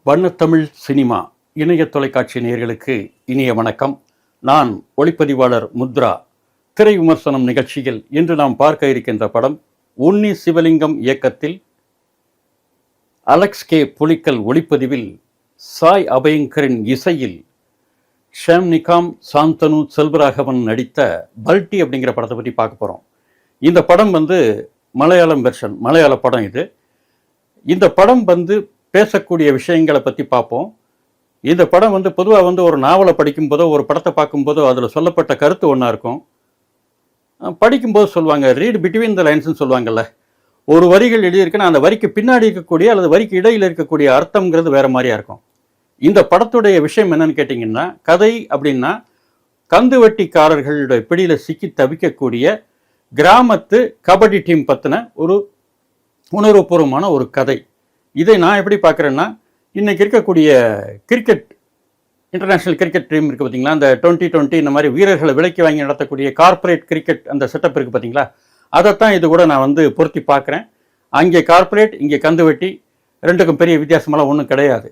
வண்ணத்தமிழ் cinema இணைய தொலைக்காட்சி நேயர்களுக்கு இனிய வணக்கம். நான் ஒளிப்பதிவாளர் முத்ரா. திரை விமர்சனம் நிகழ்ச்சியில் இன்று நாம் பார்க்க இருக்கின்ற படம் உன்னி சிவலிங்கம் இயக்கத்தில் அலெக்ஸ் கே புலிக்கல் ஒளிப்பதிவில் சாய் அபயங்கரின் இசையில் ஷாம் நிகாம், சாந்தனு, செல்வராகவன் நடித்த பல்டி அப்படிங்கிற படத்தை பற்றி பார்க்க போகிறோம். இந்த படம் மலையாளம் வெர்ஷன், மலையாள படம் இது. இந்த படம் பேசக்கூடிய விஷயங்களை பற்றி பார்ப்போம். இந்த படம் பொதுவாக ஒரு நாவலை படிக்கும்போதோ ஒரு படத்தை பார்க்கும்போதோ அதில் சொல்லப்பட்ட கருத்து ஒன்றா இருக்கும். படிக்கும்போது சொல்லுவாங்க, ரீட் பிட்வீன் த லைன்ஸ்னு சொல்லுவாங்கள்ல. ஒரு வரிகள் எழுதியிருக்குன்னா அந்த வரிக்கு பின்னாடி இருக்கக்கூடிய அல்லது வரிக்கு இடையில் இருக்கக்கூடிய அர்த்தங்கிறது வேறு மாதிரியாக இருக்கும். இந்த படத்துடைய விஷயம் என்னன்னு கேட்டிங்கன்னா, கதை அப்படின்னா கந்து வட்டிக்காரர்களுடைய பிடியில் சிக்கி தவிக்கக்கூடிய கிராமத்து கபடி டீம் பற்றின ஒரு உணர்வுபூர்வமான ஒரு கதை. இதை நான் எப்படி பார்க்குறேன்னா, இன்றைக்கி இருக்கக்கூடிய கிரிக்கெட், இன்டர்நேஷ்னல் கிரிக்கெட் டீம் இருக்குது பார்த்தீங்களா, அந்த 2020 இந்த மாதிரி வீரர்களை விலைக்கு வாங்கி நடத்தக்கூடிய கார்ப்பரேட் கிரிக்கெட் அந்த செட்டப் இருக்குது பார்த்தீங்களா, அதைத்தான் இது கூட நான் பொருத்தி பார்க்குறேன். அங்கே கார்ப்பரேட், இங்கே கந்துவட்டி, ரெண்டுக்கும் பெரிய வித்தியாசமெல்லாம் ஒன்றும் கிடையாது.